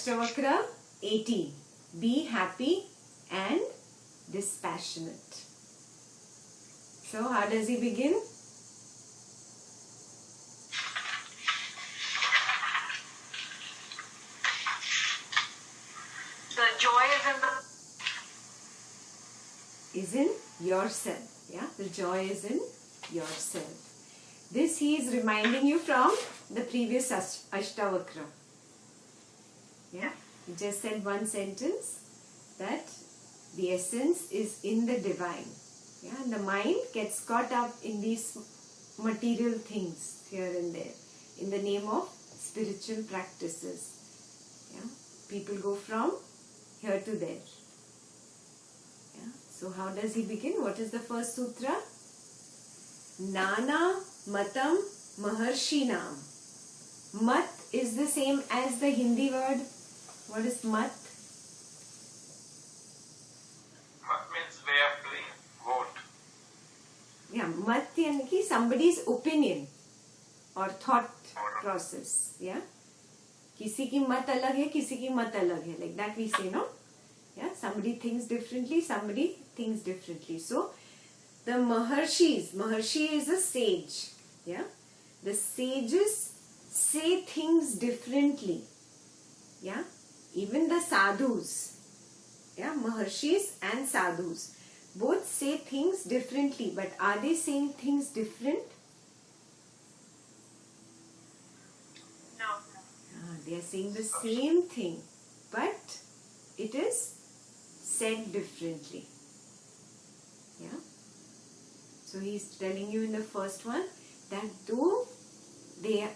Ashtavakra 18. Be happy and dispassionate. So how does he begin? The joy is in yourself. Yeah, the joy is in yourself. This he is reminding you from the previous Ashtavakra. Yeah, he just said one sentence that the essence is in the divine. Yeah, and the mind gets caught up in these material things here and there in the name of spiritual practices. Yeah, people go from here to there. Yeah. So how does he begin? What is the first sutra? Nana matam maharshinam. Mat is the same as the Hindi word. What is mat? Mat means way of doing. Vote. Yeah, mat yani ki somebody's opinion or thought process. Yeah. किसी की मत अलग है, किसी की मत अलग है. Like that we say, no? Yeah, somebody thinks differently, somebody thinks differently. So, the Maharshi is a sage. Yeah, the sages say things differently. Yeah, even the sadhus. Yeah, Maharshis and sadhus both say things differently. But are they saying things different? They are saying the same thing, but it is said differently. Yeah. So he is telling you in the first one that though they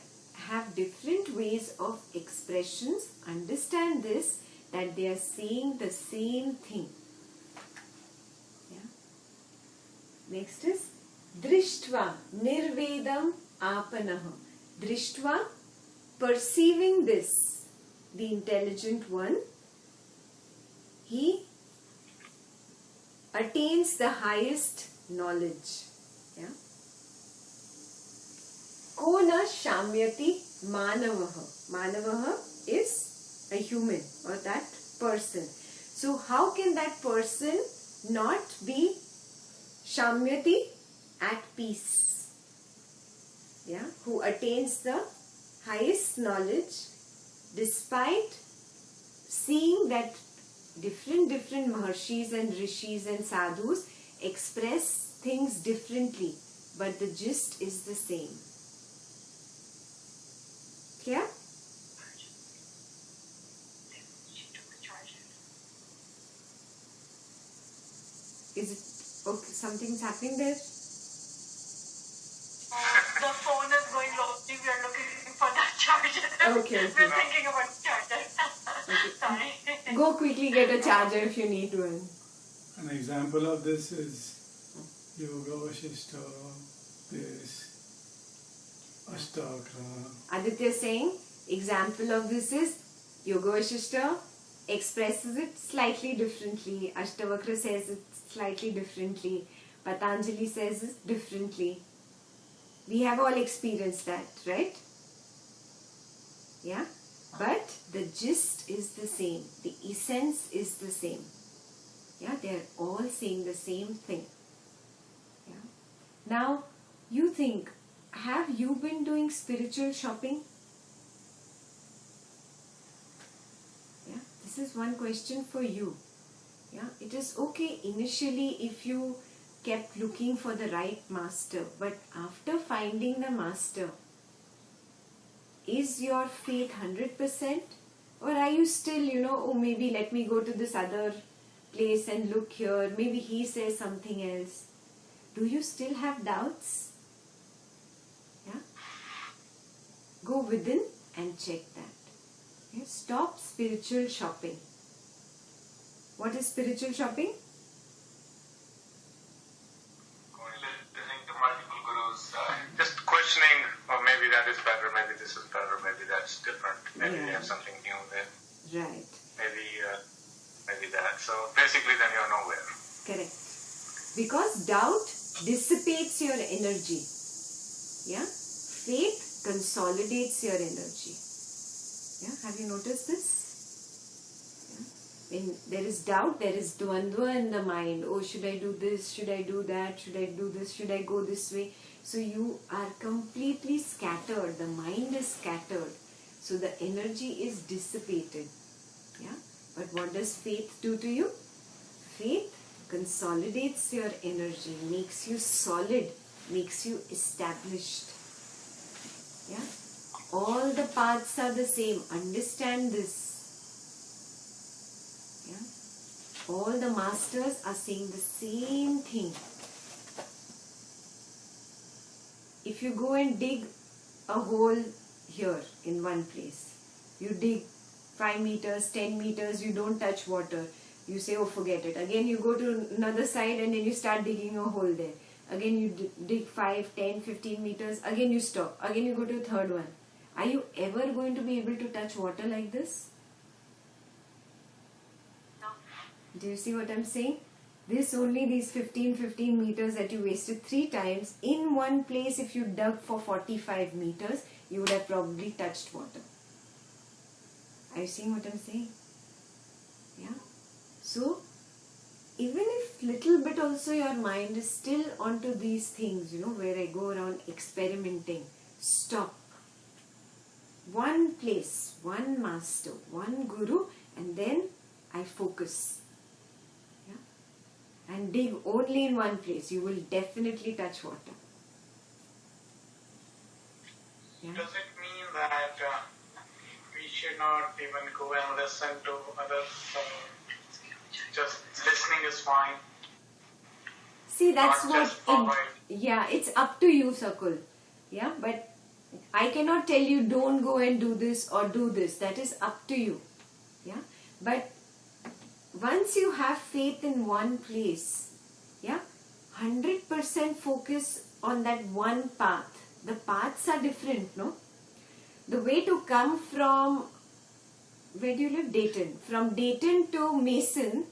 have different ways of expressions, understand this, that they are saying the same thing. Yeah. Next is Drishtva Nirvedam Apanaha. Drishtva, perceiving this, the intelligent one, he attains the highest knowledge. Yeah. Ko na shamyati manavaha. Manavaha is a human or that person. So how can that person not be shamyati, at peace? Yeah. Who attains the highest knowledge despite seeing that different Maharshis and Rishis and Sadhus express things differently, but the gist is the same. Clear? Is it okay? Something's happening there? The phone is going low. We are looking for that charger. Okay. We're thinking about charger. Okay. Sorry. Go quickly get a charger if you need one. An example of this is Yoga Vashishta, this Ashtavakra. Aditya is saying, example of this is Yoga Vashishta expresses it slightly differently. Ashtavakra says it slightly differently. Patanjali says it differently. We have all experienced that, right? Yeah? But the gist is the same. The essence is the same. Yeah? They are all saying the same thing. Yeah? Now, you think, have you been doing spiritual shopping? Yeah? This is one question for you. Yeah? It is okay initially if you kept looking for the right master, but after finding the master, is your faith 100%? Or are you still, oh, maybe let me go to this other place and look here, maybe he says something else. Do you still have doubts? Yeah? Go within and check that. Okay? Stop spiritual shopping. What is spiritual shopping? Just questioning, or maybe that is better, maybe this is better, maybe that's different, maybe we have something new there. Right. Maybe that. So basically then you're nowhere. Correct. Because doubt dissipates your energy. Yeah? Faith consolidates your energy. Yeah? Have you noticed this? there is doubt, there is dvandva in the mind. Oh, should I do this? Should I do that? Should I do this? Should I go this way? So you are completely scattered. The mind is scattered. So the energy is dissipated. Yeah. But what does faith do to you? Faith consolidates your energy, makes you solid, makes you established. Yeah. All the paths are the same. Understand this. Yeah. All the masters are saying the same thing. If you go and dig a hole here in one place, you dig 5 meters, 10 meters, you don't touch water. You say, oh, forget it. Again, you go to another side and then you start digging a hole there. Again, you dig 5, 10, 15 meters. Again, you stop. Again, you go to a third one. Are you ever going to be able to touch water like this? No. Do you see what I'm saying? These 15 meters that you wasted 3 times, in one place if you dug for 45 meters, you would have probably touched water. Are you seeing what I'm saying? Yeah. So, even if little bit also your mind is still onto these things, where I go around experimenting, stop. One place, one master, one guru, and then I focus. Yeah. And dig only in one place. You will definitely touch water. Yeah. Does it mean that we should not even go and listen to others? Just listening is fine. See, that's Not what just follow it. yeah, it's up to you, Sakul. Yeah, but I cannot tell you don't go and do this or do this. That is up to you. Yeah, but once you have faith in one place, yeah, 100% focus on that one path. The paths are different, no? The way to come from, where do you live? Dayton. From Dayton to Mason,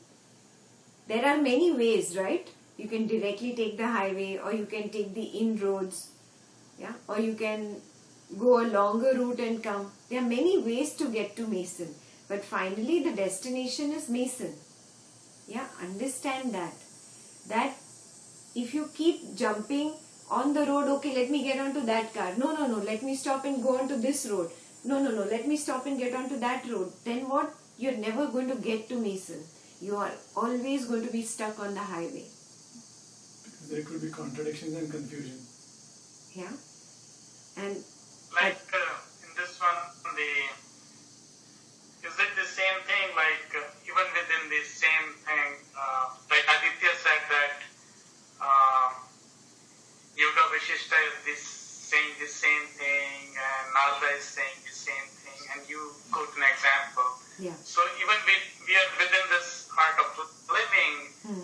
there are many ways, right? You can directly take the highway, or you can take the inroads, yeah, or you can go a longer route and come. There are many ways to get to Mason, but finally the destination is Mason. Yeah, understand that. That if you keep jumping on the road, okay, let me get onto that car. No, let me stop and go onto this road. No, let me stop and get onto that road. Then what? You're never going to get to Mason. You are always going to be stuck on the highway. Because there could be contradictions and confusion. Yeah. And Like in this one, is it the same thing? Like even within the same thing, like Aditya said that Yoga Vishishta is saying the same thing, and Nalda is saying the same thing, and you quote an example. yeah. So even we are within this art of living,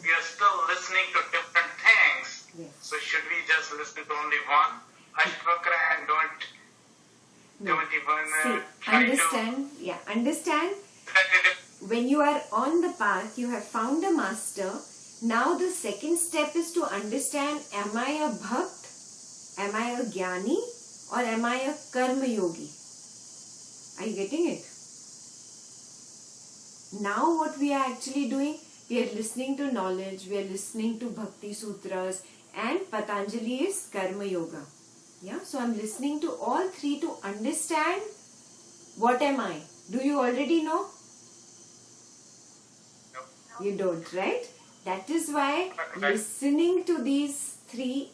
we are still listening to different things. Yes. So should we just listen to only one Ashtavakra and don't even try Understand. When you are on the path, you have found a master. Now the second step is to understand, am I a bhakt, am I a jnani, or am I a karma yogi? Are you getting it? Now what we are actually doing, we are listening to knowledge, we are listening to Bhakti Sutras, and Patanjali is Karma Yoga. Yeah, so I'm listening to all three to understand what am I. Do you already know? No. You don't, right? That is why listening to these three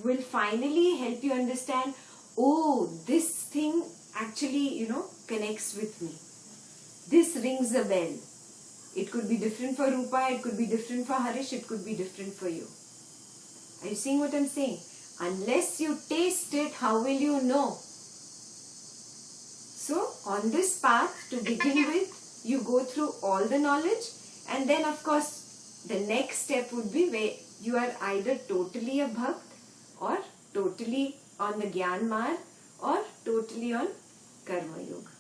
will finally help you understand, oh, this thing actually, connects with me. This rings a bell. It could be different for Rupa, it could be different for Harish, it could be different for you. Are you seeing what I'm saying? Unless you taste it, how will you know? So, on this path, to begin with, you go through all the knowledge, and then of course, the next step would be where you are either totally a bhakt, or totally on the Gyan Marg, or totally on Karma Yoga.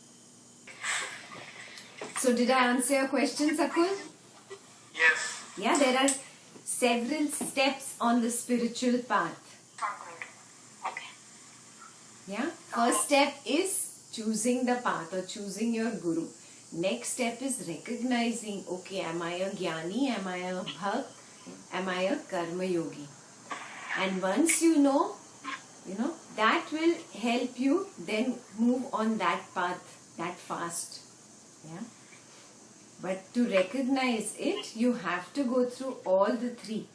So, did I answer your question, Sakul? Yes. Yeah, there are several steps on the spiritual path. Okay. Yeah. First step is choosing the path or choosing your guru. Next step is recognizing, okay, am I a jnani, am I a bhakt, am I a karma yogi? And once you know, that will help you then move on that path that fast. Yeah. But to recognize it, you have to go through all the three.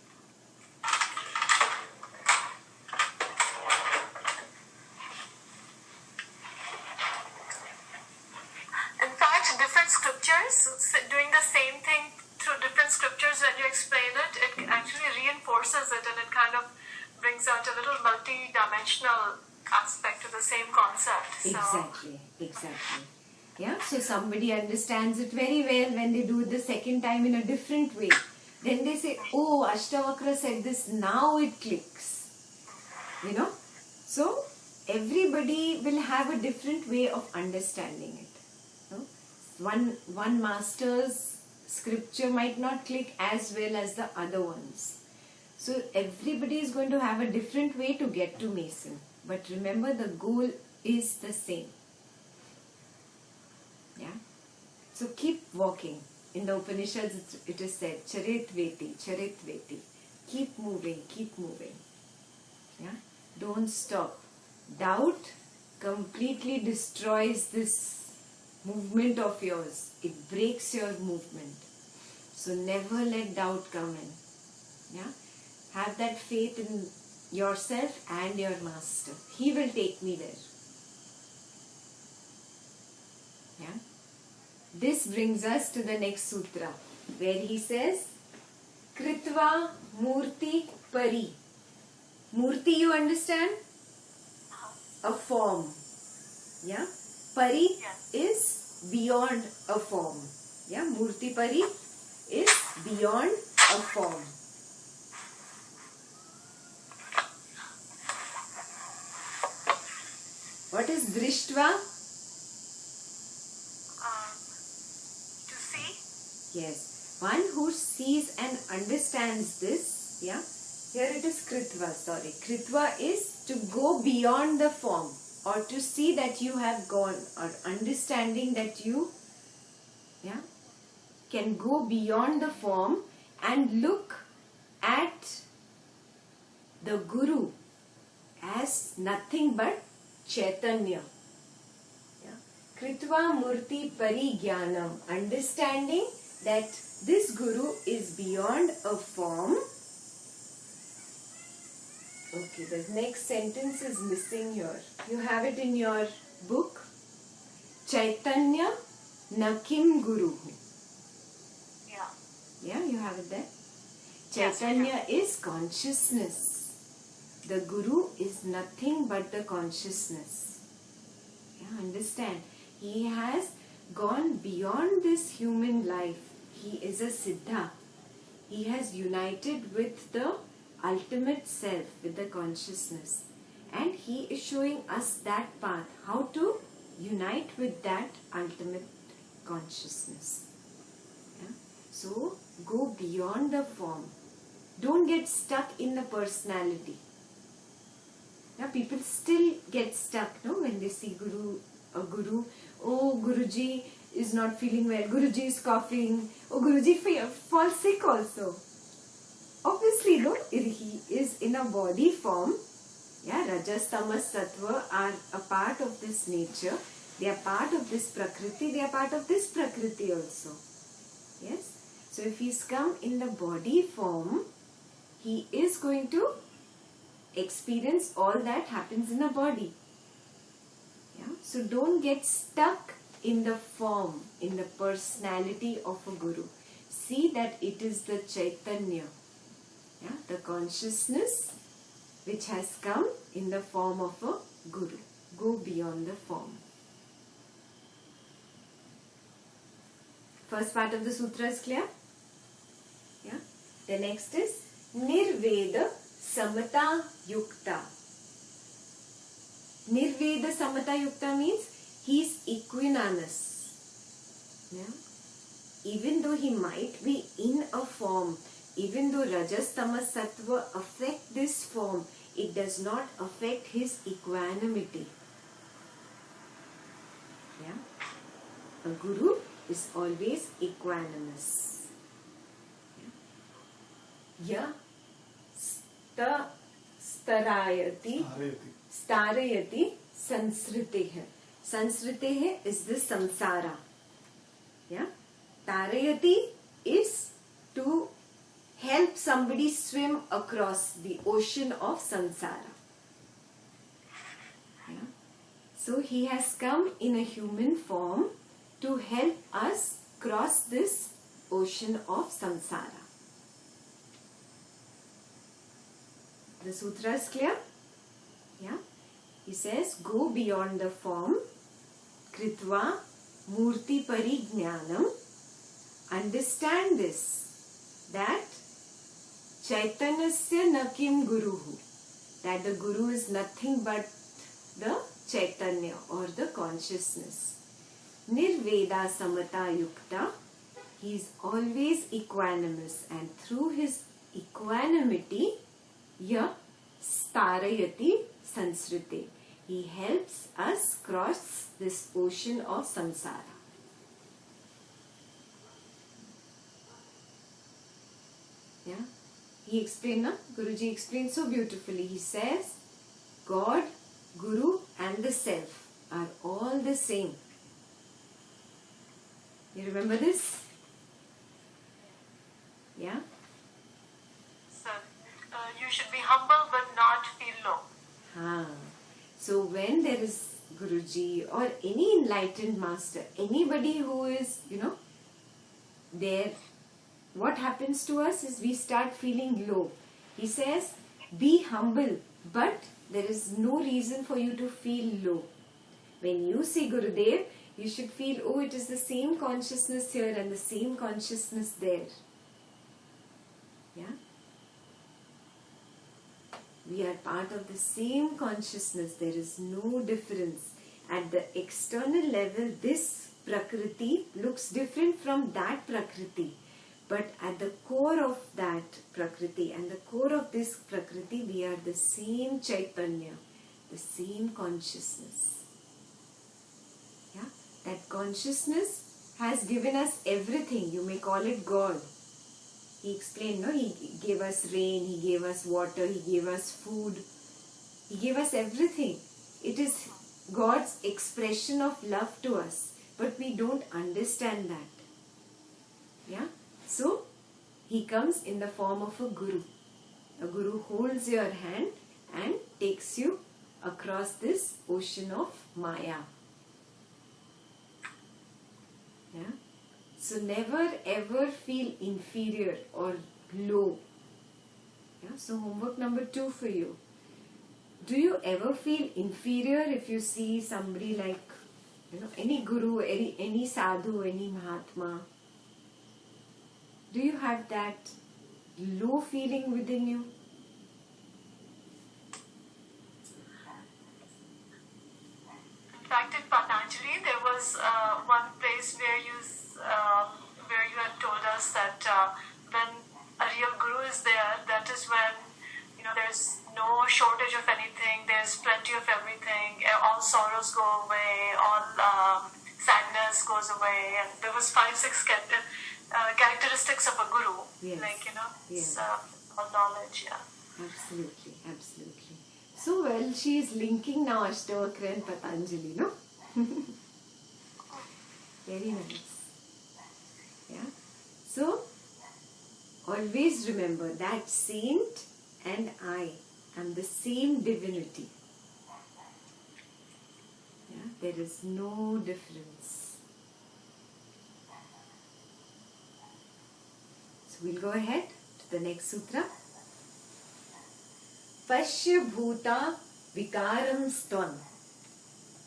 In fact, different scriptures, doing the same thing through different scriptures, when you explain it, it actually reinforces it, and it kind of brings out a little multi-dimensional aspect to the same concept. Exactly. Yeah, so somebody understands it very well when they do it the second time in a different way. Then they say, oh, Ashtavakra said this, now it clicks. So everybody will have a different way of understanding it. One master's scripture might not click as well as the other ones. So everybody is going to have a different way to get to Mason. But remember, the goal is the same. Yeah. So keep walking. In the Upanishads it is said, charit veti. Keep moving. Yeah. Don't stop. Doubt completely destroys this movement of yours. It breaks your movement. So never let doubt come in. Yeah. Have that faith in yourself and your master. He will take me there. Yeah. This brings us to the next sutra, where he says, Kritva Murti Pari. Murti, you understand? A form. Yeah. Pari is beyond a form. Yeah. Murti Pari is beyond a form. What is Drishtva? To see? Yes. One who sees and understands this, yeah. Here it is Kritva, sorry. Kritva is to go beyond the form, or to see that you have gone, or understanding that you, can go beyond the form and look at the Guru as nothing but Chaitanya. Yeah. Kritva Murti Parigyanam. Understanding that this Guru is beyond a form. Okay, the next sentence is missing here. You have it in your book. Chaitanya Nakim Guru. Yeah. Yeah, you have it there. Chaitanya is consciousness. The Guru is nothing but the consciousness. Yeah, understand. He has gone beyond this human life. He is a Siddha. He has united with the ultimate self, with the consciousness. And he is showing us that path, how to unite with that ultimate consciousness. Yeah? So, go beyond the form. Don't get stuck in the personality. Yeah, people still get stuck, no, when they see a guru. Oh, Guruji is not feeling well. Guruji is coughing. Oh, Guruji falls sick also. Obviously, no, he is in a body form. Yeah, Rajas, Tamas, Sattva are a part of this nature. They are part of this Prakriti. They are part of this Prakriti also. Yes. So, if he's come in the body form, he is going to experience all that happens in a body. Yeah? So don't get stuck in the form, in the personality of a Guru. See that it is the Chaitanya, the consciousness which has come in the form of a Guru. Go beyond the form. First part of the sutra is clear? Yeah. The next is Nirveda Samata Yukta. Nirveda Samata Yukta means he is equanimous. Yeah? Even though he might be in a form, even though Rajas, Tamas, Sattva affect this form, it does not affect his equanimity. Yeah? A Guru is always equanimous. Ya starayati sansriteha. Sansriteha is the samsara. Yeah? Tarayati is to help somebody swim across the ocean of samsara. Yeah? So he has come in a human form to help us cross this ocean of samsara. The sutra is clear? Yeah? He says, go beyond the form, kritva murti parigyanam. Understand this, that Chaitanyasya na kim guruhu, that the guru is nothing but the Chaitanya or the consciousness. Nirveda samata yukta, he is always equanimous, and through his equanimity, ya starayati sansrite, he helps us cross this ocean of samsara. Yeah, he explained, na? Guruji explained so beautifully. He says, God, Guru and the Self are all the same. You remember this? Yeah? So, you should be humble but not feel low. So when there is Guruji or any enlightened master, anybody who is, there, what happens to us is we start feeling low. He says, be humble, but there is no reason for you to feel low. When you see Gurudev, you should feel, oh, it is the same consciousness here and the same consciousness there. Yeah? We are part of the same consciousness. There is no difference. At the external level, this Prakriti looks different from that Prakriti. But at the core of that Prakriti and the core of this Prakriti, we are the same Chaitanya, the same consciousness. Yeah? That consciousness has given us everything. You may call it God. He explained, no? He gave us rain, He gave us water, He gave us food. He gave us everything. It is God's expression of love to us. But we don't understand that. Yeah? So, He comes in the form of a Guru. A Guru holds your hand and takes you across this ocean of Maya. Yeah? So never ever feel inferior or low. Yeah? So homework number 2 for you. Do you ever feel inferior if you see somebody like, any Guru, any Sadhu, any Mahatma? Do you have that low feeling within you? In fact, in Patanjali, there was one place where you had told us that when a real guru is there, that is when there's no shortage of anything. There's plenty of everything. All sorrows go away. All sadness goes away. And there was 5-6 characteristics of a guru. Yes. It's all knowledge. Yeah. Absolutely, absolutely. So well, she is linking now Ashtavakra and Patanjali, no? Very nice. Yeah. So, always remember that saint and I am the same divinity. Yeah. There is no difference. So, we'll go ahead to the next sutra. Pashya bhuta vikaram stvan.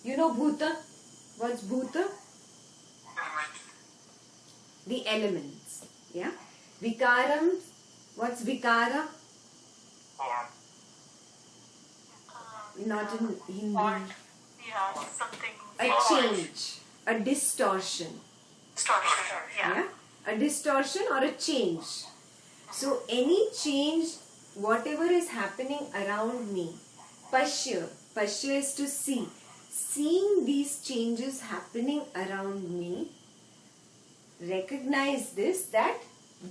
You know bhuta? What's bhuta? The elements. Yeah? Vikaram. What's vikara? Form. Not in Hindi. Yeah, something. A change. A distortion. Distortion. Yeah. A distortion or a change. So any change, whatever is happening around me, pashya. Pashya is to see. Seeing these changes happening around me, recognize this, that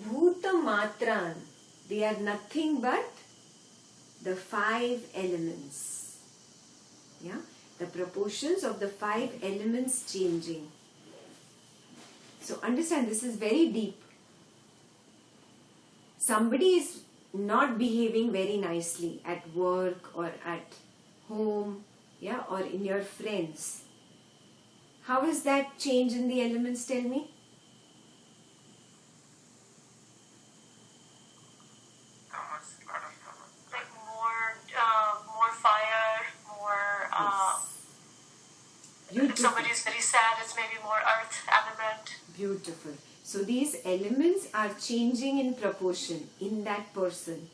bhuta matran, they are nothing but the 5 elements. Yeah, the proportions of the 5 elements changing. So understand, this is very deep. Somebody is not behaving very nicely at work or at home, yeah, or in your friends. How is that change in the elements? Tell me. Like more fire, more. If Beautiful. somebody is very sad, it's maybe more earth element. Beautiful. So these elements are changing in proportion in that person.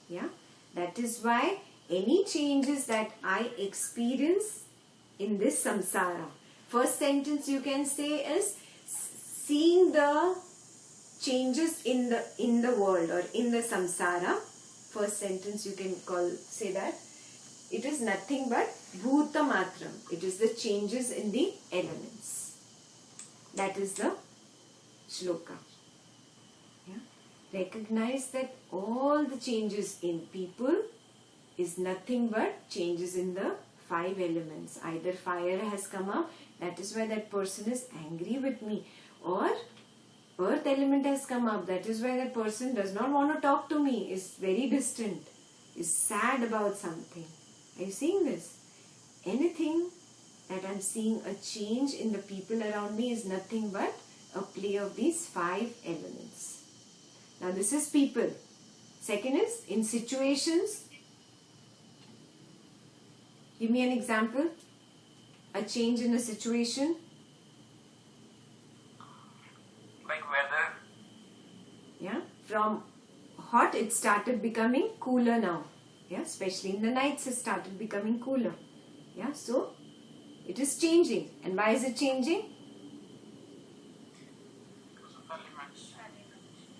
Yeah. That is why any changes that I experience in this samsara, first sentence you can say is seeing the changes in the world or in the samsara. First sentence you can say that it is nothing but bhuta matram. It is the changes in the elements. That is the shloka. Yeah? Recognize that all the changes in people is nothing but changes in the 5 elements. Either fire has come up, that is why that person is angry with me, or earth element has come up, that is why that person does not want to talk to me, is very distant, is sad about something. Are you seeing this? Anything that I'm seeing a change in the people around me is nothing but a play of these 5 elements. Now this is people. Second is in situations. Give me an example. A change in a situation. Like weather. Yeah. From hot it started becoming cooler now. Yeah. Especially in the nights it started becoming cooler. Yeah. So it is changing. And why is it changing?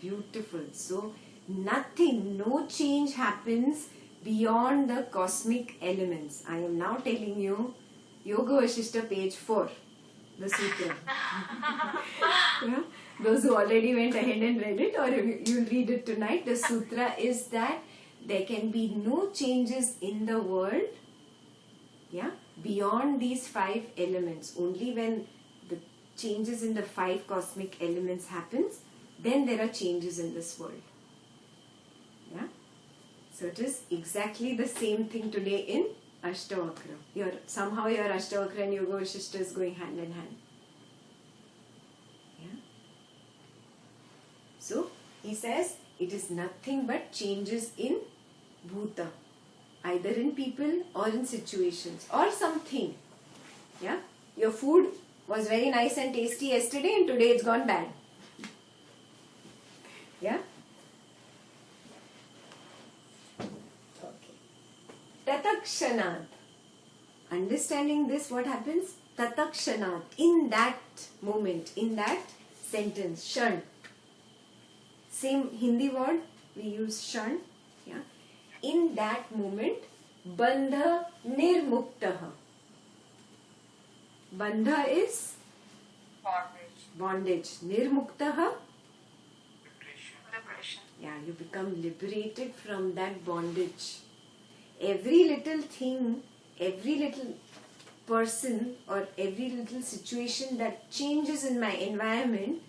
Beautiful. So nothing, no change happens beyond the cosmic elements. I am now telling you Yoga Vasishtha page 4, the sutra. Yeah? Those who already went ahead and read it, or you'll read it tonight, the sutra is that there can be no changes in the world, yeah, beyond these 5 elements. Only when the changes in the 5 cosmic elements happens, then there are changes in this world. Yeah. So it is exactly the same thing today in Ashtavakra. Somehow your Ashtavakra and Yoga Vasishtha is going hand in hand. Yeah. So he says it is nothing but changes in bhuta, either in people or in situations or something. Yeah. Your food was very nice and tasty yesterday and today it's gone bad. Yeah. Okay. Tatakshanat. Understanding this, what happens? Tatakshanat. In that moment, in that sentence, shan. Same Hindi word, we use shan. Yeah. In that moment, bandha nirmuktaha. Bandha is bondage. Nirmuktaha. Liberation. Yeah, you become liberated from that bondage. Every little thing, every little person or every little situation that changes in my environment,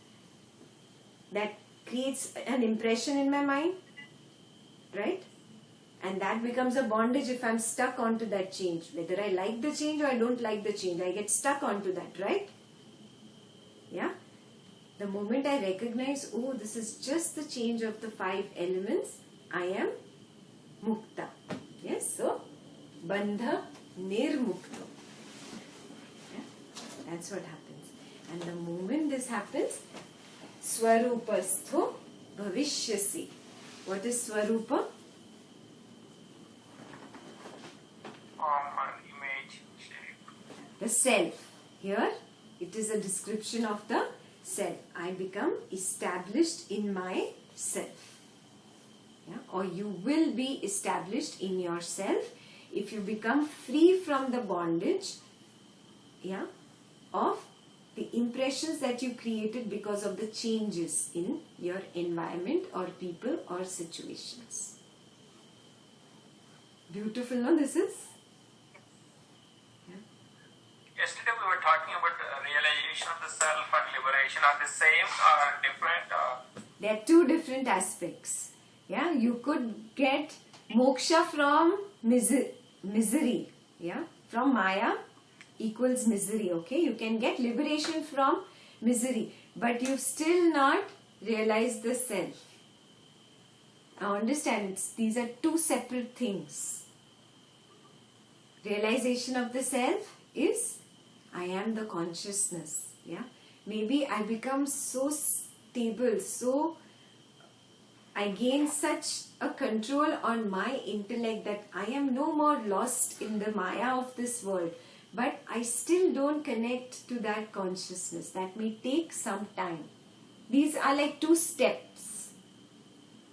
that creates an impression in my mind, right? And that becomes a bondage if I'm stuck onto that change. Whether I like the change or I don't like the change, I get stuck onto that, right? Yeah? The moment I recognize, oh, this is just the change of the 5 elements, I am mukta. Yes, so bandha nirmukta. Yeah? That's what happens. And the moment this happens, swarupastho bhavishyasi. What is swarupa? Form, image, shape. The self. Here it is a description of the self. I become established in myself. Yeah? Or you will be established in yourself if you become free from the bondage, yeah, of The impressions that you created because of the changes in your environment or people or situations. Beautiful, no? This is? Yeah. Yesterday we were talking about realization of the self and liberation. Are the same or different? There are two different aspects. Yeah, you could get moksha from misery. Yeah, from Maya equals misery. Okay, you can get liberation from misery, but you've still not realized the self. Now understand, these are two separate things. Realization of the self is I am the consciousness. Yeah, maybe I become so stable, so I gain such a control on my intellect that I am no more lost in the Maya of this world. But I still don't connect to that consciousness. That may take some time. These are like two steps.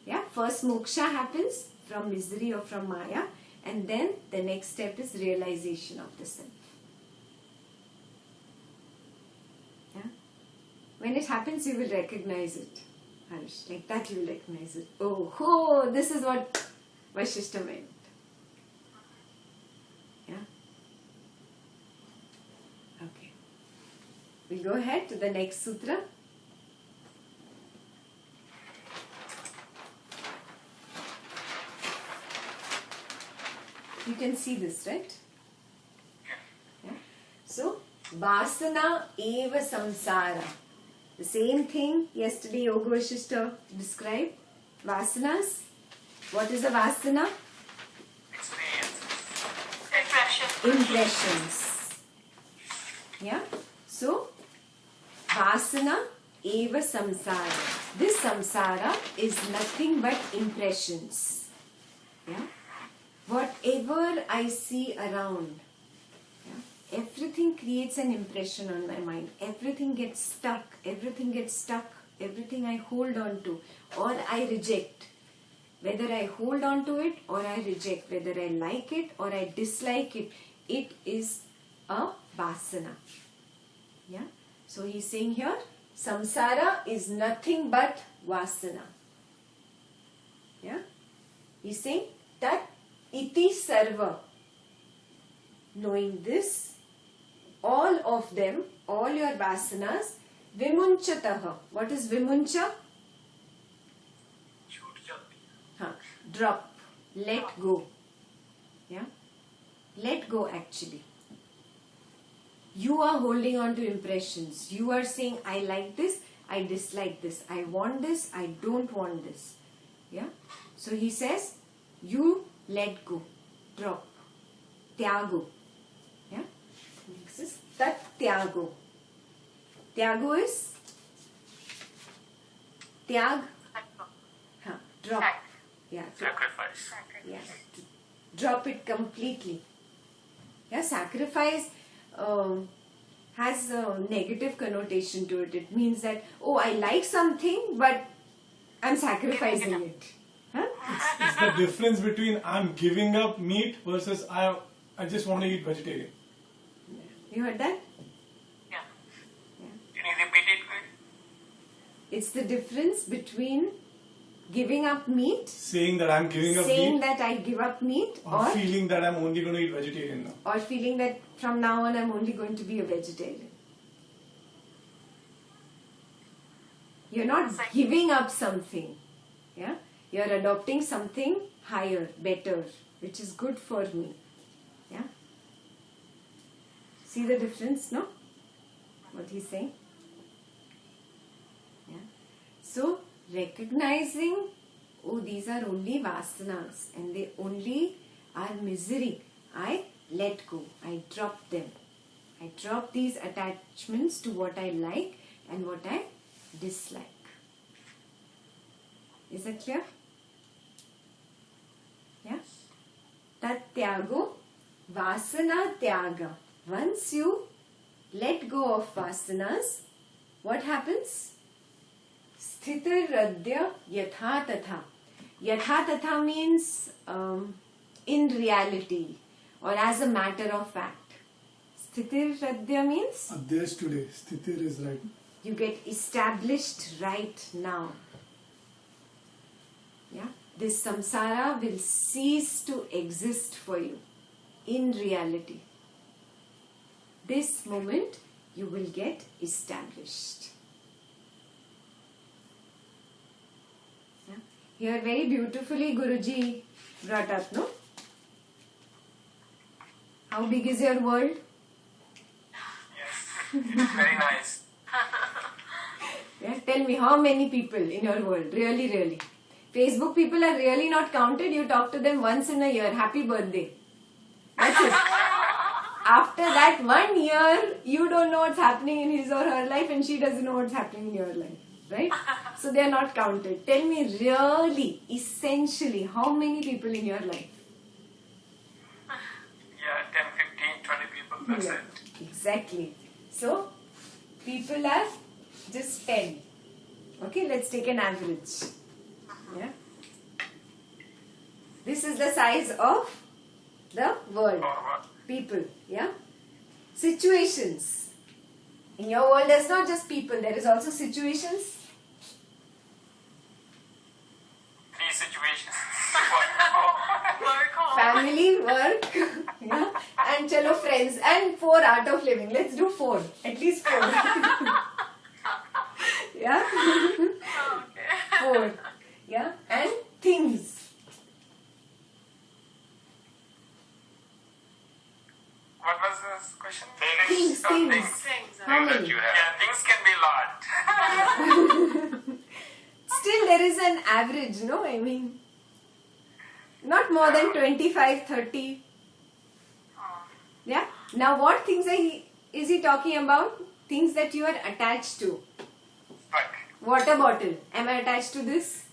Yeah, first moksha happens from misery or from Maya, and then the next step is realization of the self. Yeah, when it happens, you will recognize it. Harish, like that you will recognize it. Oh, this is what Vasishtha meant. Yeah. Okay. We'll go ahead to the next sutra. You can see this, right? Yeah. So, vasana eva samsara. The same thing yesterday Yoga Vasishtha described. Vasanas. What is a vasana? Impressions. Yeah. So, vasana eva samsara. This samsara is nothing but impressions. Yeah. Whatever I see around, yeah, everything creates an impression on my mind. Everything gets stuck. Everything I hold on to or I reject. Whether I hold on to it or I reject, whether I like it or I dislike it, it is a vasana. Yeah. So he's saying here, samsara is nothing but vasana. Yeah. He's saying that iti sarva. Knowing this, all of them, all your vasanas, vimunchataha. What is vimuncha? Drop. Let go. Yeah. Let go actually. You are holding on to impressions. You are saying, I like this, I dislike this, I want this, I don't want this. Yeah. So he says, you let go. Drop. Tyago. Yeah. Next is tat tyago. Tyago is tyag. Drop. Yeah. Sacrifice. Yeah. Drop it completely. Yeah. Sacrifice has a negative connotation to it. It means that, oh, I like something, but I'm sacrificing it. Huh? It's the difference between I'm giving up meat versus I just want to eat vegetarian. You heard that? Yeah. Can you repeat it, please? It's the difference between giving up meat, Saying that I'm giving up saying meat, that I give up meat, or feeling that I'm only going to eat vegetarian now. or feeling that from now on I'm only going to be a vegetarian. You're not giving up something. Yeah? You're adopting something higher, better, which is good for me. Yeah? See the difference, no? What he's saying? Yeah? So, recognizing, oh, these are only vasanas and they only are misery. I let go. I drop them. I drop these attachments to what I like and what I dislike. Is that clear? Yeah? Tat tyago, vasana tyaga. Once you let go of vasanas, what happens? Sthita radya yatha tatha. Yatha tatha means in reality or as a matter of fact. Stitir Radhya means There's today. Stitir is right. you get established right now. Yeah, this samsara will cease to exist for you in reality. This moment you will get established. Yeah. Here very beautifully Guruji brought up, no? How big is your world? Yes, it is very nice. Yeah, tell me how many people in your world? Really, really. Facebook people are really not counted. You talk to them once in a year. Happy birthday. That's it. After that 1 year, you don't know what's happening in his or her life and she doesn't know what's happening in your life. Right? So they are not counted. Tell me really, essentially, how many people in your life? Yeah, 10, 15, 20 people, that's Yeah, it. exactly. So, people are just 10. Okay, let's take an average. Yeah. This is the size of the world. Forward. People, yeah. Situations. In your world, there's not just people, there is also situations. 3 situations. Work home. Family, work, yeah, and chalo friends, and 4 art of living. Let's do 4, at least 4. Yeah, Okay. 4, yeah, and things. What was this question? Things. Things. How many? Yeah, things can be a lot. Still, there is an average, no? I mean, not more than 25, 30. Yeah. Now, what things is he talking about? Things that you are attached to. Right. Water bottle. Am I attached to this?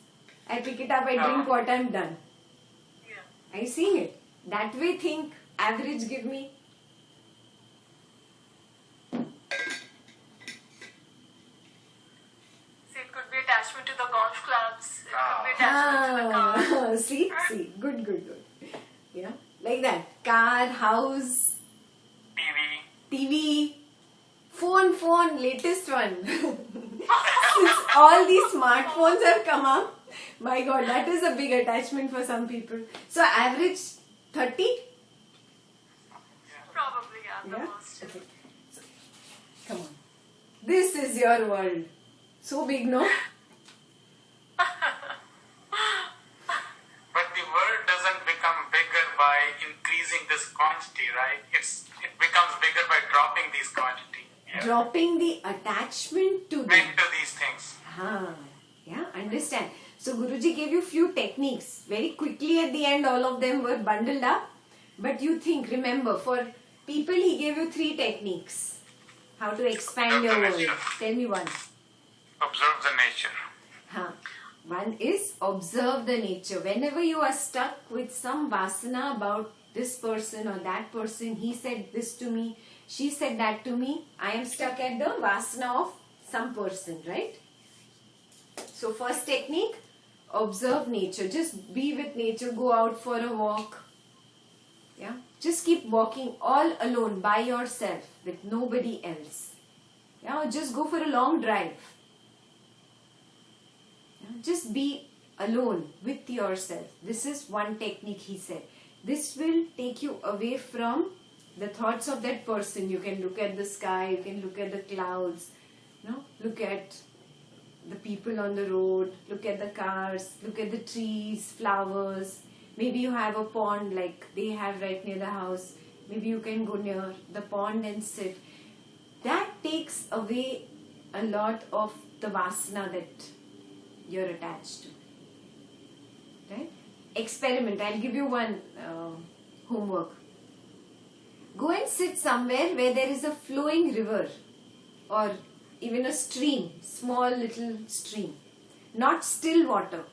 I pick it up, I drink water, I'm done. Yeah. Are you seeing it? That way, think average, give me. See, it could be attachment to the golf clubs. It could be attachment to the car. See, good. Yeah, like that. Car, house, TV, phone, latest one. Since all these smartphones have come up, my God, that is a big attachment for some people. So average 30? Probably, yeah, the Yeah. most. Okay. So, come on. This is your world. So big, no? But the world doesn't become bigger by increasing this quantity, right? It becomes bigger by dropping these quantity. Yeah. Dropping the attachment to them. Into these things. Yeah, understand. So Guruji gave you few techniques. Very quickly at the end, all of them were bundled up. But you think, remember, for people he gave you 3 techniques. How to expand your world. Tell me one. Observe the nature. One is observe the nature. Whenever you are stuck with some vasana about this person or that person, he said this to me, she said that to me, I am stuck at the vasana of some person, right? So first technique, observe nature. Just be with nature, go out for a walk. Yeah, just keep walking all alone by yourself with nobody else. Yeah, or just go for a long drive. Yeah, just be alone with yourself. This is one technique he said. This will take you away from the thoughts of that person. You can look at the sky, you can look at the clouds, look at the people on the road, look at the cars, look at the trees, flowers. Maybe you have a pond like they have right near the house. Maybe you can go near the pond and sit. That takes away a lot of the vasana that you're attached to. Right? Experiment. I'll give you one homework. Go and sit somewhere where there is a flowing river or even a stream, small little stream, not still water.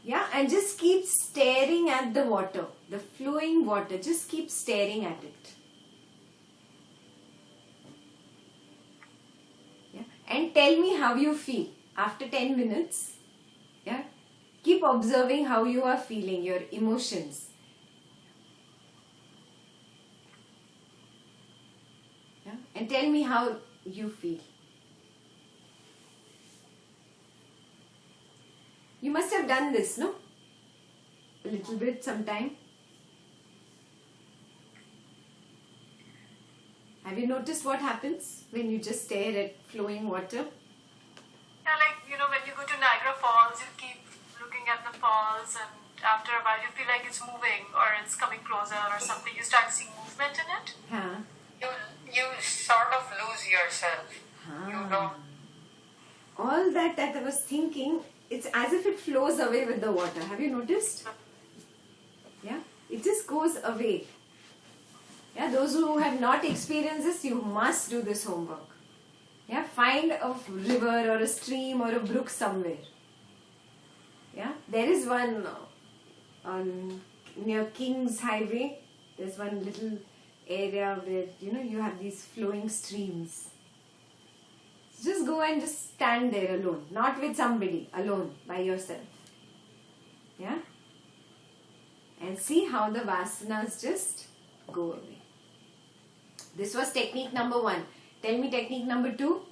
Yeah, and just keep staring at the water, the flowing water. Just keep staring at it. Yeah, and tell me how you feel after 10 minutes. Yeah, keep observing how you are feeling, your emotions. And tell me how you feel. You must have done this, no? A little bit sometime. Have you noticed what happens when you just stare at flowing water? Yeah, like, when you go to Niagara Falls, you keep looking at the falls, and after a while you feel like it's moving or it's coming closer or something. You start seeing movement in it. Huh? You sort of lose yourself. You don't. All that I was thinking, it's as if it flows away with the water. Have you noticed? Yeah? It just goes away. Yeah, those who have not experienced this, you must do this homework. Yeah, find a river or a stream or a brook somewhere. Yeah, there is one on near King's Highway. There's one little area where you have these flowing streams. Just go and just stand there alone, not with somebody, alone by yourself. Yeah, and see how the vasanas just go away. This was technique number 1. Tell me technique number 2.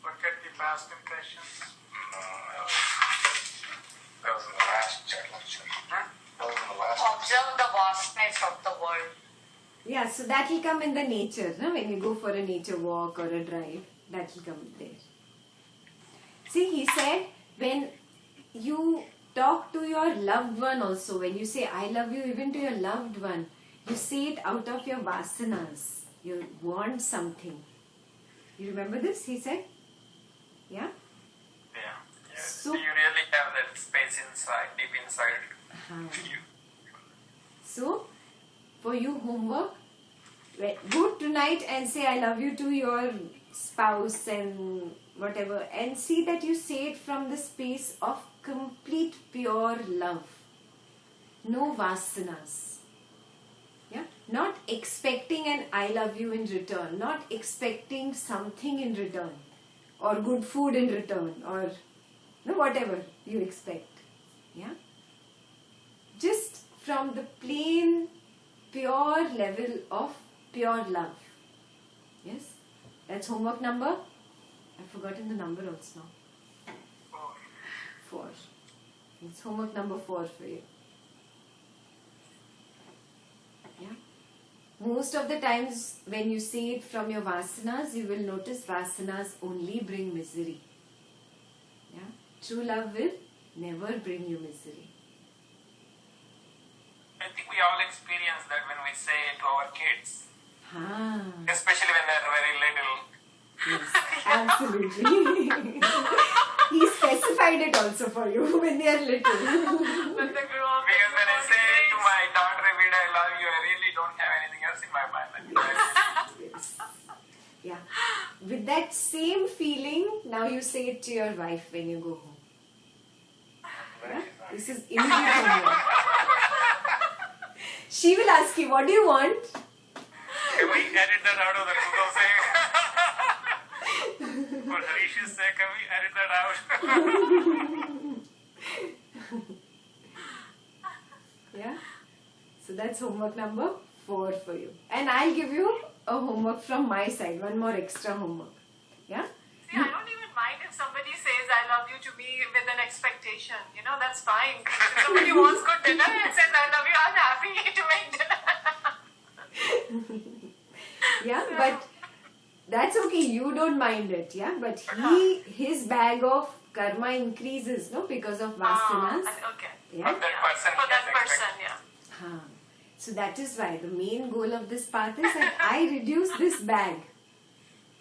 Forget the past impressions. That was in the last lecture. That was in the last. Observe the vastness of the world. Yeah, so that will come in the nature, no? When you go for a nature walk or a drive, that will come there. See, he said, when you talk to your loved one also, when you say, I love you, even to your loved one, you say it out of your vasanas. You want something. You remember this, he said? Yeah? Yeah. So- You really have that space inside, deep inside you. So, for you homework, go tonight and say I love you to your spouse and whatever, and see that you say it from the space of complete pure love. No vasanas. Yeah? Not expecting an I love you in return, not expecting something in return, or good food in return, or whatever you expect. Yeah? Just from the plain, pure level of pure love. Yes? That's homework number? I've forgotten the number also now. 4. It's homework number 4 for you. Yeah? Most of the times when you say it from your vasanas, you will notice vasanas only bring misery. Yeah? True love will never bring you misery. I think we all experience that when we say it to our kids, especially when they're very little. Yes, absolutely. He specified it also for you when they are little. When they grow up. Because when I say to my daughter every day I love you, I really don't have anything else in my mind. Yes. Yeah. With that same feeling, now you say it to your wife when you go home. Yeah? This is immediate homework. She will ask you, what do you want? Can we edit that out of the Google thing? For Harish's sake, can we edit that out? Yeah. So that's homework number 4 for you. And I'll give you a homework from my side, one more extra homework. Yeah? See, I don't even mind if somebody says I love you to me with an expectation. That's fine. If somebody wants good dinner and says I love you, I'm happy to make dinner. Yeah, but that's okay. You don't mind it, yeah? But his bag of karma increases, no? Because of vasanas. Okay. Yeah? For that person, For that yes, person, exactly. yeah. So that is why the main goal of this path is that I reduce this bag.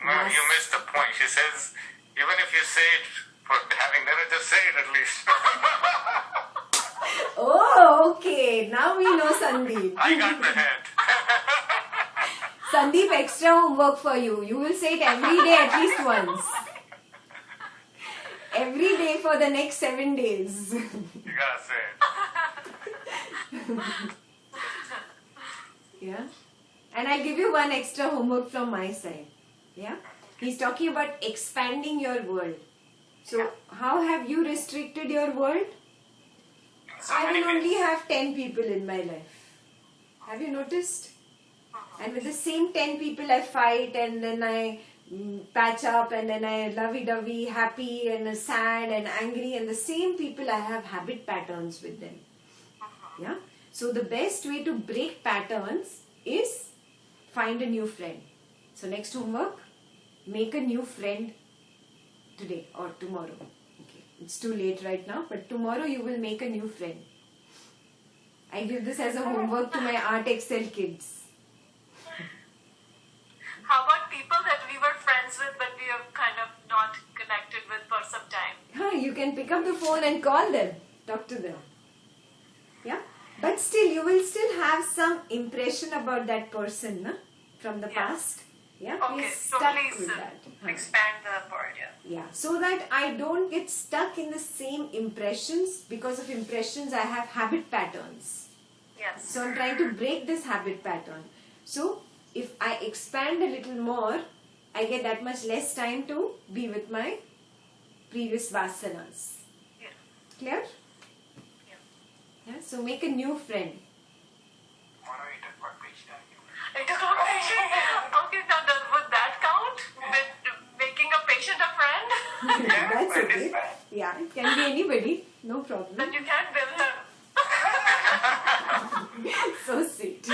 No, you missed the point. She says, even if you say it for having dinner, just say it at least. Oh, okay. Now we know Sandeep. I got the head. Sandeep, extra homework for you. You will say it every day at least once. Every day for the next 7 days. You gotta say it. Yeah. And I'll give you one extra homework from my side. Yeah. He's talking about expanding your world. So how have you restricted your world? So I many will only ways. have 10 people in my life. Have you noticed? And with the same 10 people I fight, and then I patch up, and then I lovey-dovey, happy and sad and angry, and the same people I have habit patterns with them. Yeah. So the best way to break patterns is find a new friend. So next homework, make a new friend today or tomorrow. Okay. It's too late right now, but tomorrow you will make a new friend. I give this as a homework to my Art Excel kids. How about people that we were friends with but we have kind of not connected with for some time? You can pick up the phone and call them, talk to them. Yeah, but still you will still have some impression about that person, na? From the past. Yeah, Okay, you're so stuck please with that. expand the word, yeah. Yeah, so that I don't get stuck in the same impressions. Because of impressions, I have habit patterns. Yes. So I'm trying to break this habit pattern. So if I expand a little more, I get that much less time to be with my previous vasanas. Yeah. Clear? Yeah. Yeah. So make a new friend. Tomorrow you talk about patient. Okay, now would that count? With making a patient a friend? That's friend is okay. fine. Yeah, it can be anybody. No problem. Then you can't build a... So sweet.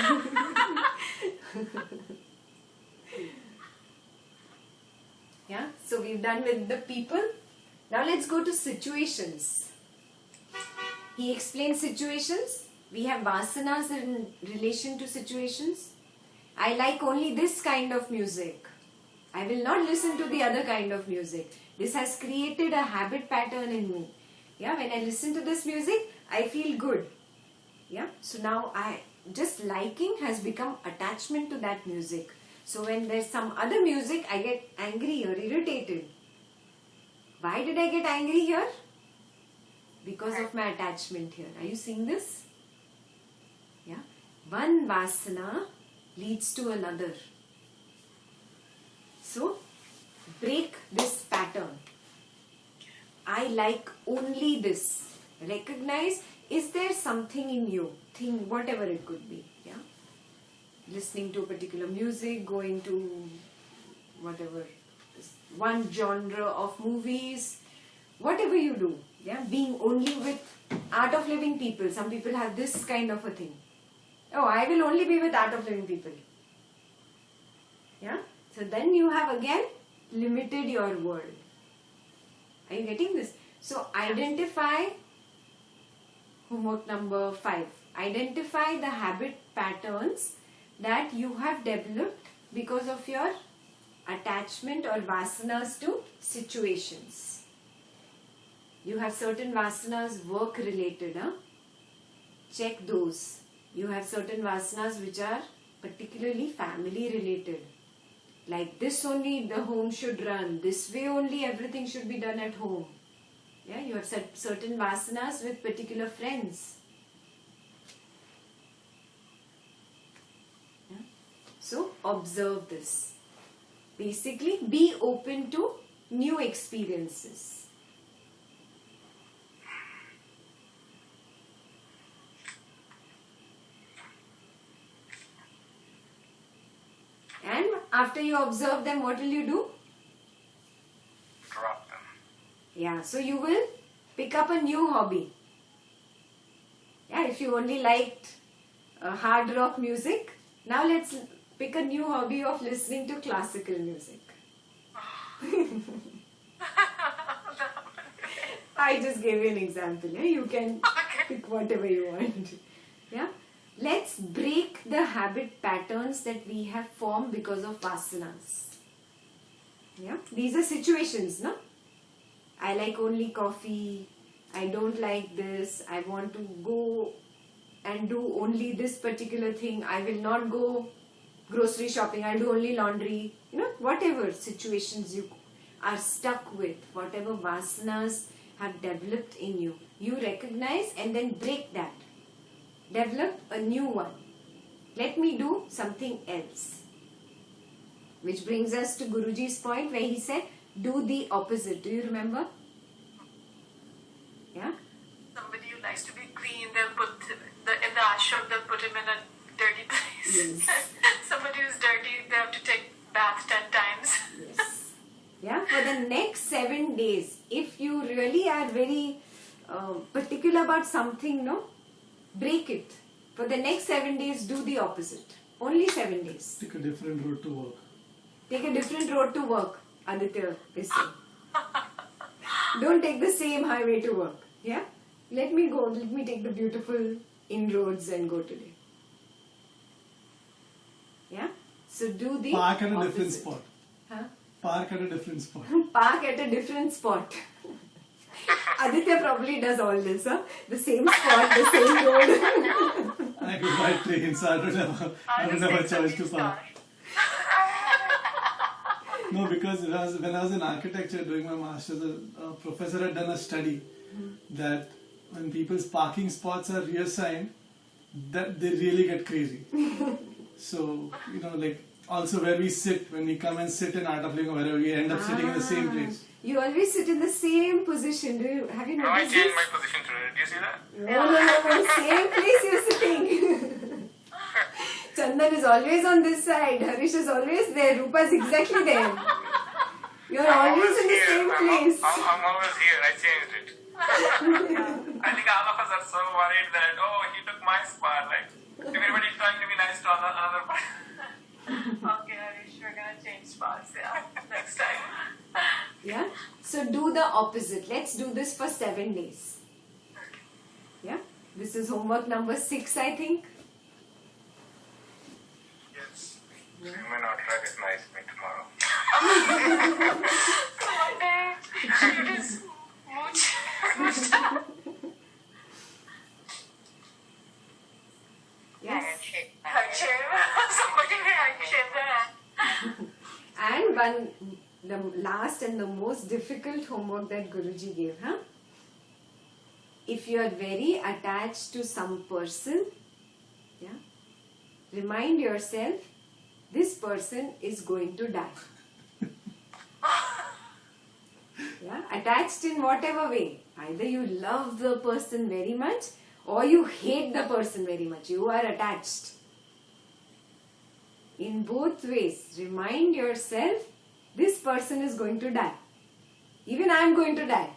Yeah, so we've done with the people. Now let's go to situations. He explains situations. We have vasanas in relation to situations. I like only this kind of music. I will not listen to the other kind of music. This has created a habit pattern in me. Yeah, when I listen to this music, I feel good. Yeah, so now just liking has become attachment to that music. So when there's some other music, I get angry or irritated. Why did I get angry here? Because of my attachment here. Are you seeing this? Yeah. One vasana leads to another. So break this pattern. I like only this. Recognize, is there something in you? Think whatever it could be. Yeah. Listening to particular music, going to whatever, one genre of movies, whatever you do. Yeah. Being only with art of living people. Some people have this kind of a thing. Oh, I will only be with art of living people. Yeah. So then you have again limited your world. Are you getting this? So identify, homework number 5. Identify the habit patterns that you have developed because of your attachment or vasanas to situations. You have certain vasanas work related. Check those. You have certain vasanas which are particularly family related. Like this only the home should run. This way only everything should be done at home. Yeah, you have certain vasanas with particular friends. Yeah. So observe this. Basically, be open to new experiences. And after you observe them, what will you do? Drop them. Yeah, so you will pick up a new hobby. Yeah, if you only liked hard rock music, now let's pick a new hobby of listening to classical music. I just gave you an example. Yeah? You can pick whatever you want. Yeah. Let's break the habit patterns that we have formed because of vasanas. Yeah. These are situations, no? I like only coffee. I don't like this. I want to go and do only this particular thing. I will not go grocery shopping. I'll do only laundry. You know, whatever situations you are stuck with, whatever vasanas have developed in you, you recognize and then break that. Develop a new one. Let me do something else. Which brings us to Guruji's point where he said, do the opposite. Do you remember? Yeah? Somebody who likes to be clean, they'll put in the ashram, they'll put him in a dirty place. Yes. Somebody who's dirty, they have to take bath 10 times. Yes. Yeah, for the next 7 days, if you really are very particular about something, no, break it. For the next 7 days, do the opposite. Only 7 days. Take a different road to work. Take a different road to work, Aditya is saying. Don't take the same highway to work. Yeah? Let me go. Let me take the beautiful inroads and go today. Yeah? So do the Park at a opposite. different spot. Huh? Park at a different spot. Park at a different spot. Aditya probably does all this, huh? The same spot, the same road. I go by train, so I don't have a choice to park. No, because when I was in architecture doing my master's, a professor had done a study that when people's parking spots are reassigned, that they really get crazy. So, like also where we sit, when we come and sit in Art of Living or wherever, we end up sitting in the same place. You always sit in the same position. Have you No, I noticed changed this? my position today. Do you see that? No, same place you're sitting. Chandan is always on this side. Harish is always there. Rupa is exactly there. You're always in the same place. I'm always here. I changed it. I think all of us are so worried that, he took my spot. Like, everybody's trying to be nice to another person. Okay, Harish, we're gonna change spots, next time. Yeah? So do the opposite. Let's do this for 7 days. Yeah? This is homework number 6, I think. Yes. You may not recognize me tomorrow. One day, you just mooch. Yes. Somebody may shave their hand. And the last and the most difficult homework that Guruji gave, huh? If you are very attached to some person, yeah, remind yourself, this person is going to die. Yeah, attached in whatever way. Either you love the person very much or you hate the person very much. You are attached. In both ways, remind yourself, this person is going to die. Even I am going to die.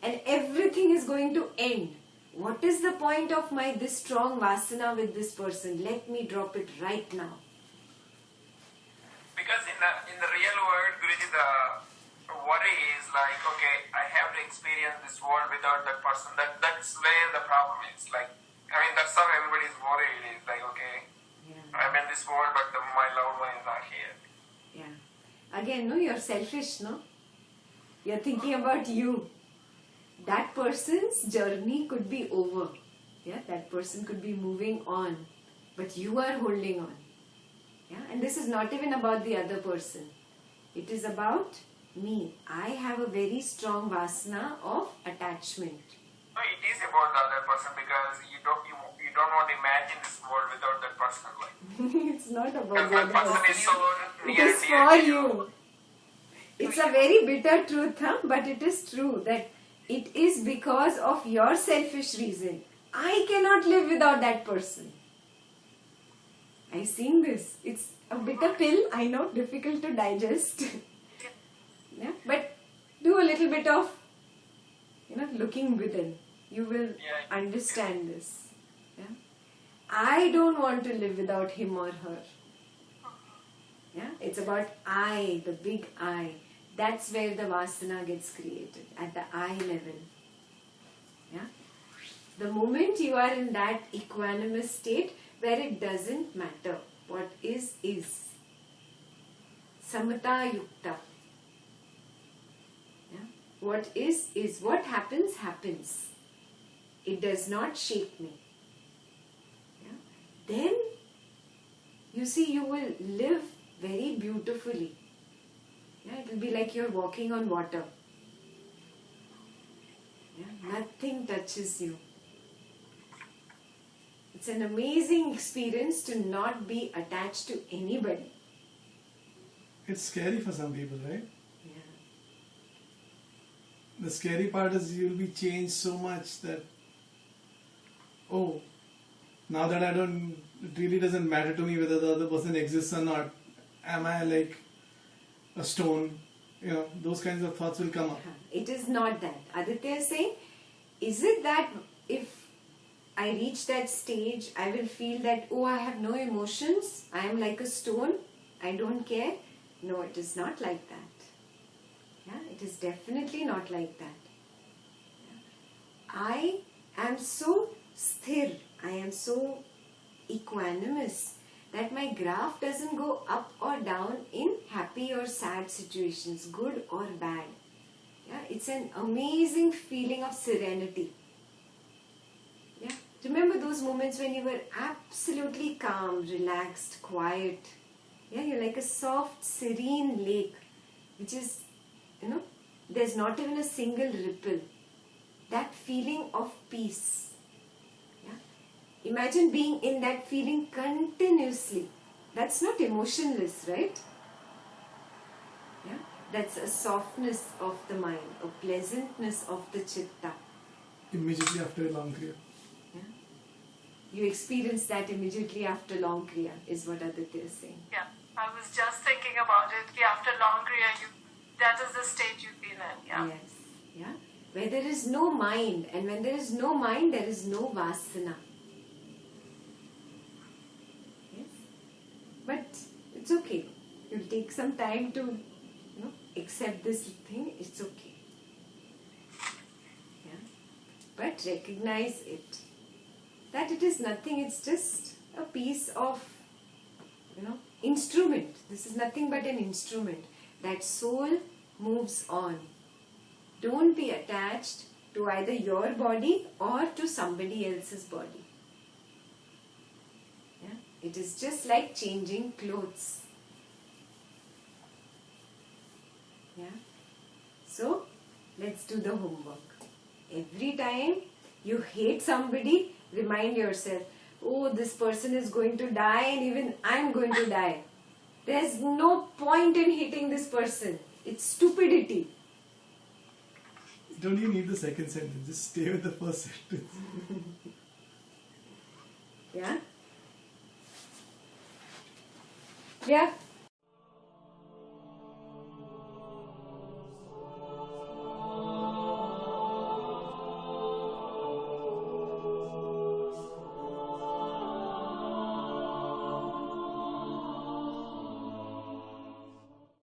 And everything is going to end. What is the point of this strong vasana with this person? Let me drop it right now. Because in the real world, Guruji, the worry is like, okay, I have to experience this world without that person. That's where the problem is. Like, that's how everybody's worried. Is like, okay, I'm in this world, but my loved one is not here. Yeah. Again, no, you're selfish, no? You're thinking about you. That person's journey could be over. Yeah, that person could be moving on. But you are holding on. Yeah, and this is not even about the other person. It is about me. I have a very strong vasana of attachment. No, it is about the other person because you don't want to imagine this world without that person. Like, It's not about because the that other person person. is so It near is to for you. you. It's a very bitter truth, huh? But it is true that it is because of your selfish reason. I cannot live without that person. I've seen this. It's a bitter pill, I know, difficult to digest. Yeah? But do a little bit of, looking within. You will understand this. Yeah? I don't want to live without him or her. Yeah? It's about I, the big I. That's where the vasana gets created, at the I level. Yeah? The moment you are in that equanimous state where it doesn't matter what is. Samata yukta. Yeah? What is. What happens. It does not shake me. Yeah? Then, you see, you will live very beautifully. Yeah, it will be like you're walking on water. Yeah, nothing touches you. It's an amazing experience to not be attached to anybody. It's scary for some people, right? Yeah. the scary part is you'll be changed so much that, oh, now that it really doesn't matter to me whether the other person exists or not. Am I like a stone? You know, those kinds of thoughts will come up. It is not that. Aditya is saying, is it that if I reach that stage, I will feel that, oh, I have no emotions, I am like a stone, I don't care? No, it is not like that. Yeah, it is definitely not like that. I am so sthir, I am so equanimous that my graph doesn't go up or down in happy or sad situations, good or bad. Yeah, it's an amazing feeling of serenity. Yeah, remember those moments when you were absolutely calm, relaxed, quiet. Yeah, you're like a soft, serene lake, which is, you know, there's not even a single ripple. That feeling of peace. Yeah, imagine being in that feeling continuously. That's not emotionless, right? Yeah, that's a softness of the mind, a pleasantness of the chitta. Immediately after a long kriya. Yeah, you experience that immediately after long kriya, is what Aditya is saying. Yeah, I was just thinking about it. Yeah, after long kriya, that is the state you feel in. Yeah. Yes. Yeah. Where there is no mind, and when there is no mind, there is no vasana. Yes. But it's okay. You'll take some time to, you know, accept this thing. It's okay. Yeah. But recognize it. That it is nothing. It's just a piece of, you know, instrument. This is nothing but an instrument. That soul moves on. Don't be attached to either your body or to somebody else's body. Yeah? It is just like changing clothes. Yeah? So, let's do the homework. Every time you hate somebody, remind yourself, oh, this person is going to die and even I'm going to die. There's no point in hating this person. It's stupidity. You don't even need the second sentence. Just stay with the first sentence. Yeah? Yeah.